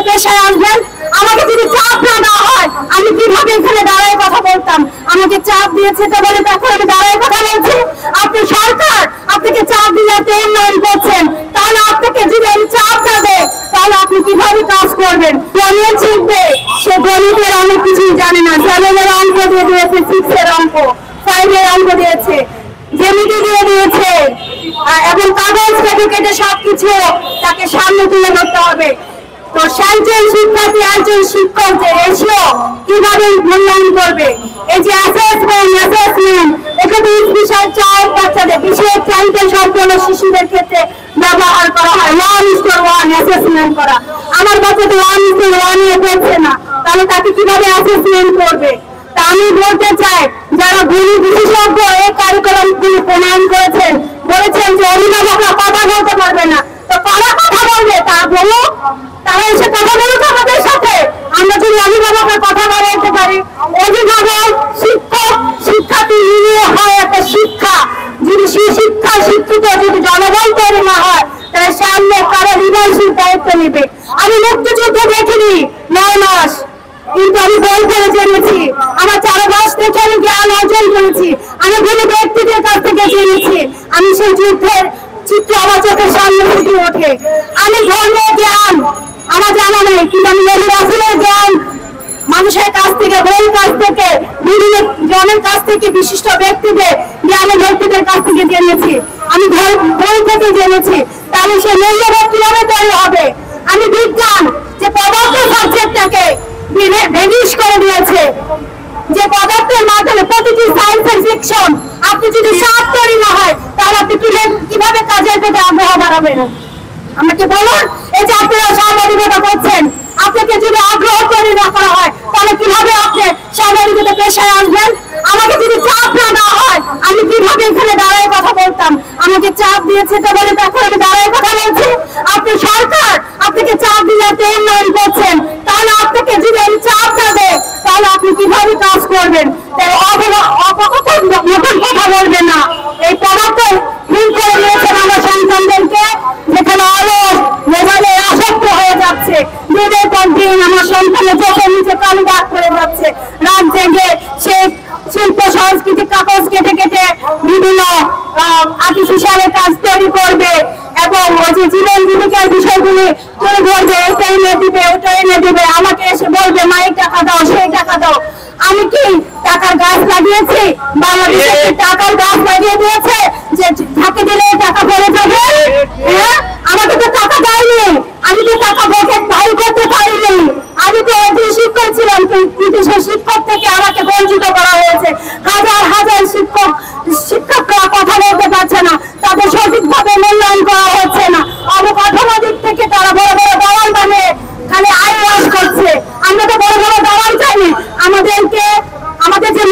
দিতে পেশায় আসবেন। আমাকে যদি চাপ না দেওয়া হয় আমি কিভাবে এখানে দাঁড়ায় কথা বলতাম? আমাকে চাপ দিয়েছে তো বলে এখন আমি দাঁড়ায় কথা বলছি। আপনি সরকার, আপনাকে চাপ দিলে আপনি উন্নয়ন করছেন, তাহলে আপনাকে যদি আমি চাপ না দেয় তাহলে আপনি কিভাবে কাজ করবেন? গণিত শিখবে, সে গণিতের অনেক কিছুই জানে না। 7-এর অঙ্ক দিয়ে দিয়েছে, 6-এর অঙ্ক, 5-এর অঙ্ক দিয়েছে, জ্যামিতি দিয়ে দিয়েছে, এবং কাগজ কেটে কেটে সবকিছু তাকে সামনে তুলে ধরতে হবে। তো 60 শিক্ষার্থী একজন শিক্ষক যে রেশিও কিভাবে মূল্যায়ন করবে? এই যে অ্যাসেসমেন্ট এখানে স্পেশাল চাইল্ড বাচ্চাদের বিশেষ চাইল্ড সম্পন্ন শিশুদের ক্ষেত্রে ব্যবহার করা হয় 1:1 অ্যাসেসমেন্ট করা। আমার বাচ্চা তো 1:1 এ পড়ছে না, তাহলে তাকে কিভাবে অ্যাসেসমেন্ট করবে? তা আমি বলতে চাই, যারা গুণী বিশেষজ্ঞ এই কারিকুলাম গুলি প্রণয়ন করেছেন, বলেছেন যে অভিভাবকরা কথা বলতে পারবে না, তো কারা কথা বলবে তা বলো। তারা এসে কথা বলুক আমাদের সাথে। আমরা যদি অভিভাবকের কথা বলতে পারি, অভিভাবক শিক্ষক শিক্ষার্থী মিলিয়ে হয় একটা শিক্ষা। যদি সেই শিক্ষা শিক্ষিত যদি জনগণ তৈরি না হয় তাহলে সামনে কারো লিডারশিপ দায়িত্ব নেবে। আমি মুক্তিযুদ্ধ দেখিনি 9 মাস, কিন্তু আমি বই করে জেনেছি। আমার চারপাশ থেকে আমি জ্ঞান অর্জন করেছি, আমি গুলি ব্যক্তিদের কাছ থেকে জেনেছি। আমি সেই যুদ্ধের চিত্র আমার চোখের সামনে ফুটে ওঠে। আমি ধর্মের জ্ঞান আমার জানা নেই, কিন্তু আমি রাসূলের জ্ঞান মানুষের কাছ থেকে, বইয়ের কাছ থেকে, বিভিন্ন জনের কাছ থেকে, বিশিষ্ট ব্যক্তিদের জ্ঞানের ব্যক্তিদের কাছ থেকে জেনেছি। আমি বই থেকে জেনেছি। তাহলে সে মূল্যবোধ কিভাবে তৈরি হবে? আমি বিজ্ঞান যে পদার্থ সাবজেক্টটাকে ভেনিশ করে দিয়েছে, যে পদার্থের মাধ্যমে প্রতিটি সায়েন্সের সেকশন, আপনি যদি সাত তৈরি না হয় তাহলে আপনি কিভাবে কাজের প্রতি আগ্রহ বাড়াবেন? আমাকে বলুন। এই যে আপনারা সাংবাদিকতা করছেন, আপনাকে যদি আগ্রহ তৈরি না করা হয় তাহলে কিভাবে আপনি সাংবাদিকতা পেশায় আসবেন? আমাকে যদি চাপ না দেওয়া হয় আমি কিভাবে এখানে দাঁড়ায় কথা বলতাম? আমাকে চাপ দিয়েছে তো বলে এখন আমি দাঁড়ায় কথা বলছি। আপনি সরকার, আপনাকে চাপ দিলে আপনি উন্নয়ন করছেন, তাহলে আপনাকে যদি আমি চাপ না দেয় তাহলে আপনি কিভাবে কাজ করবেন? নতুন কথা বলবেন না। এই পদার্থ ভুল করে নিয়েছেন আমার সন্তানদেরকে, যেখানে অলস মোবাইলে আসক্ত হয়ে যাচ্ছে। দিনের পর দিন আমার সন্তানের চোখের নিচে কালি দাগ করে যাচ্ছে। রাত জেগে সে শিল্প সংস্কৃতি কাগজ কেটে কেটে বিভিন্ন আর্টিফিশিয়ালের কাজ তৈরি করবে এবং ওই যে জীবন জীবিকার বিষয়গুলি তুলে ধরবে, এটা এনে দিবে, ওটা এনে দিবে, আমাকে এসে বলবে মা এই টাকা দাও, সেই টাকা দাও। আমি কি টাকার গাছ লাগিয়েছি? বাংলাদেশে টাকার গাছ লাগিয়ে দিয়েছে যে ঝাঁকে দিলে টাকা পড়ে যাবে? হ্যাঁ, আমাকে তো টাকা দেয়নি, আমি তো টাকা পকেট ভারী করতে পারিনি। আমি তো একজন শিক্ষক ছিলাম, কিন্তু সেই শিক্ষক থেকে আমাকে বঞ্চিত করা হয়েছে। হাজার হাজার শিক্ষকরা কথা বলতে পারছে না, তাদের সঠিকভাবে মূল্যায়ন করা হচ্ছে না। অবকাঠামো দিক থেকে তারা বড় বড় দালাল বানিয়ে খালি আয় করছে। আমরা তো বড় বড় দালাল চাইনি, আমাদের যে